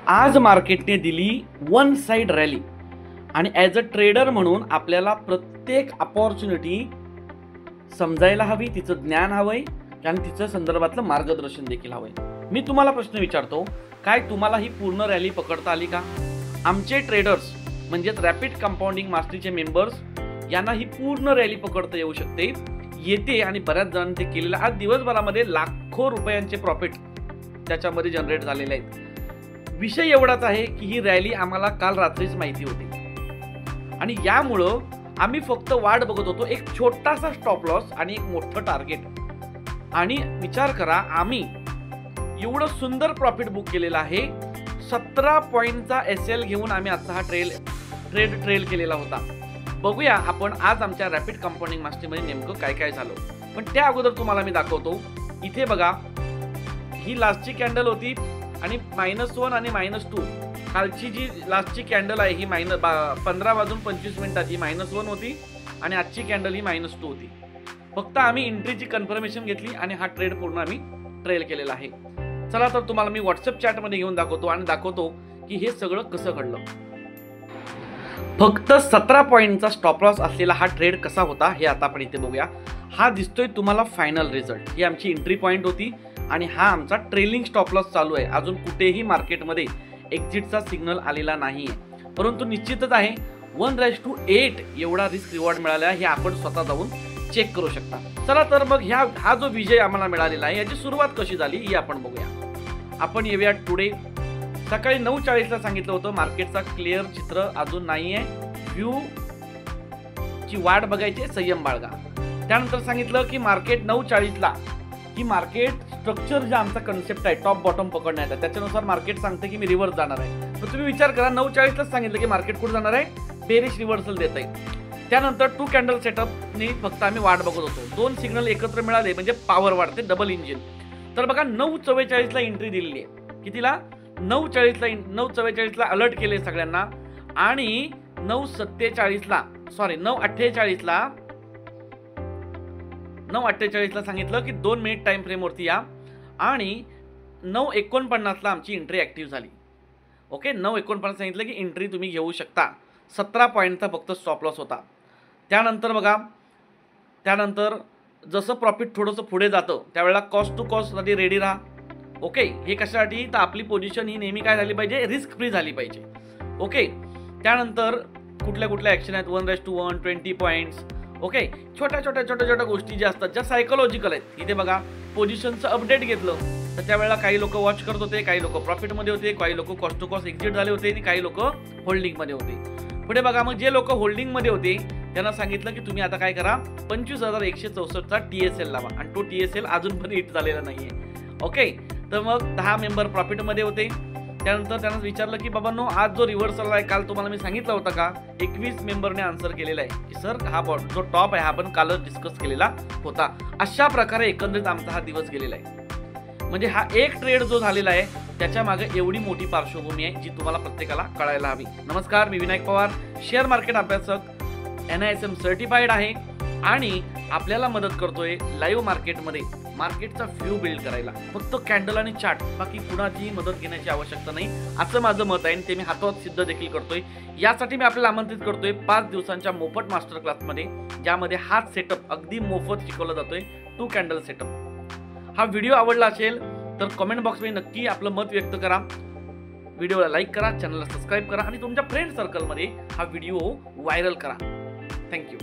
आज मार्केटने दिली one side rally आणि ॲज अ ट्रेडर म्हणून आपल्याला प्रत्येक अपॉर्च्युनिटी समजायला हवी, तिचं ज्ञान हवंय आणि तिच्या संदर्भातलं मार्गदर्शन देखील हवंय. मी तुम्हाला प्रश्न विचारतो, काय तुम्हाला ही पूर्ण रॅली पकडता आली का? आमचे ट्रेडर्स म्हणजेच रॅपिड कंपाऊंडिंग मास्टरीचे मेंबर्स यांना ही पूर्ण रॅली पकडता येऊ शकते, येते आणि बऱ्याच जणांनी ते केलेलं. आज दिवसभरामध्ये लाखो रुपयांचे प्रॉफिट त्याच्यामध्ये जनरेट झालेले आहेत. विषय एवढाच आहे की ही रॅली आम्हाला काल रात्रीच माहिती होती आणि यामुळं आम्ही फक्त वाट बघत होतो, एक छोटासा स्टॉप लॉस आणि एक मोठं टार्गेट. आणि विचार करा, आम्ही एवढं सुंदर प्रॉफिट बुक केलेलं आहे. 17 पॉईंटचा SL घेऊन आम्ही आजचा हा ट्रेल केलेला होता. बघूया आपण आज आमच्या रॅपिड कंपाऊंडिंग मास्टरीमध्ये नेमकं काय काय झालं. पण त्या अगोदर तुम्हाला मी दाखवतो. इथे बघा, ही लास्टची कॅन्डल होती आणि -1 आणि -2 कालची जी लास्टची कॅन्डल आहे ही 15 वाजून 25 मिनिटाची -1 होती आणि आजची कॅन्डल ही -2 होती. फक्त आम्ही एंट्रीची कन्फर्मेशन घेतली आणि हा ट्रेड पूर्ण आम्ही ट्रेल केलेला आहे. चला तर तुम्हाला मी व्हॉट्सअप चॅटमध्ये घेऊन दाखवतो आणि दाखवतो की हे सगळं कसं घडलं. फक्त 17 पॉईंटचा स्टॉप लॉस असलेला हा ट्रेड कसा होता हे आता आपण इथे बघूया. हा दिसतोय तुम्हाला फायनल रिझल्ट. ही आमची एंट्री पॉईंट होती आणि हा आमचा ट्रेलिंग स्टॉप लॉस चालू आहे. अजून कुठेही मार्केटमध्ये एक्झिटचा सिग्नल आलेला नाहीये, परंतु निश्चितच आहे 1:8 एवढा रिस्क रिवॉर्ड मिळाला हे आपण स्वतः जाऊन चेक करू शकता. चला तर मग हा जो विजय आम्हाला मिळालेला आहे याची सुरुवात कशी झाली ही आपण बघूया. आपण येऊया टुडे. सकाळी 9:40 ला सांगितलं होतं मार्केटचा क्लिअर चित्र अजून नाहीये, व्ह्यू ची वाट बघायची, संयम बाळगा. त्यानंतर सांगितलं की मार्केट 9:40 ला की मार्केट स्ट्रक्चर जे आमचा कन्सेप्ट आहे टॉप बॉटम पकडण्याचा, त्याच्यानुसार मार्केट सांगते की मी रिव्हर्स जाणार आहे. तर तुम्ही विचार करा, 9:40 लाच सांगितलं की मार्केट कुठे जाणार आहे, बेरिश रिव्हर्सल देत आहे. त्यानंतर 2 कॅन्डल सेटअपने फक्त आम्ही वाट बघत होतो. 2 सिग्नल एकत्र मिळाले म्हणजे पॉवर वाढते, डबल इंजिन. तर बघा 9:44 ला एंट्री दिलेली आहे. कितीला? 9:44 ला अलर्ट केले सगळ्यांना आणि 9:48 ला सांगितलं की 2 मिनिट टाइम फ्रेम वरती या आणि 9:49 ला आमची एंट्री ऍक्टिव्ह झाली. ओके, 9:49 सांगितलं की एंट्री तुम्ही घेऊ शकता. 17 पॉईंटचा फक्त स्टॉप लॉस होता. त्यानंतर बघा, त्यानंतर जसं प्रॉफिट थोडंसं पुढे जातं त्यावेळेला कॉस्ट टू कॉस्ट साठी रेडी राहा. ओके, हे कशासाठी? तर आपली पोझिशन ही नेहमी काय झाली पाहिजे, रिस्क फ्री झाली पाहिजे. ओके, त्यानंतर कुठल्या ऍक्शन आहेत, 1:1 20 पॉईंट्स. ओके, छोट्या गोष्टी ज्या असतात ज्या सायकोलॉजिकल आहेत. इथे बघा पोझिशनचं अपडेट घेतलं तर त्यावेळेला काही लोक वॉच करत होते, काही लोक प्रॉफिटमध्ये होते, काही लोक कॉस्ट टू कॉस्ट एक्झिट झाले होते आणि काही लोक होल्डिंगमध्ये होते. पुढे बघा, मग जे लोक होल्डिंगमध्ये होते त्यांना सांगितलं की तुम्ही आता काय करा, 25,164चा TSL लावा आणि तो TSL अजून पण हिट झालेला नाहीये. ओके, तर मग 10 मेंबर प्रॉफिटमध्ये होते. त्यानंतर त्यांना विचारलं की बाबांनो, आज जो रिव्हर्सल आहे काल तुम्हाला मी सांगितलं होतं का? 21 मेंबरने आन्सर केलेला आहे की सर हा जो टॉप आहे हा आपण कालच डिस्कस केलेला होता. अशा प्रकारे एकंदरीत आमचा हा दिवस गेलेला आहे. म्हणजे हा एक ट्रेड जो झालेला आहे त्याच्या मागे एवढी मोठी पार्श्वभूमी आहे जी तुम्हाला प्रत्येकाला कळायला हवी. नमस्कार, मी विनायक पवार, शेअर मार्केट अभ्यासक, NISM सर्टिफाईड आहे आणि आपल्याला मदत करतोय लाईव्ह मार्केटमध्ये मार्केटचा व्ह्यू बिल्ड करायला. फक्त कॅन्डल आणि चार्ट, बाकी कुणाचीही मदत घेण्याची आवश्यकता नाही, असं माझं मत आहे आणि ते मी हातोहात सिद्ध देखील करतोय. यासाठी मी आपल्याला आमंत्रित करतोय 5 दिवसांच्या मोफत मास्टर क्लासमध्ये, ज्यामध्ये हाच सेटअप अगदी मोफत शिकवला जातोय, 2 कॅन्डल सेटअप. हा व्हिडिओ आवडला असेल तर कमेंट बॉक्समध्ये नक्की आपलं मत व्यक्त करा. व्हिडिओला लाईक करा, चॅनलला सबस्क्राईब करा आणि तुमच्या फ्रेंड सर्कलमध्ये हा व्हिडिओ व्हायरल करा. थँक्यू.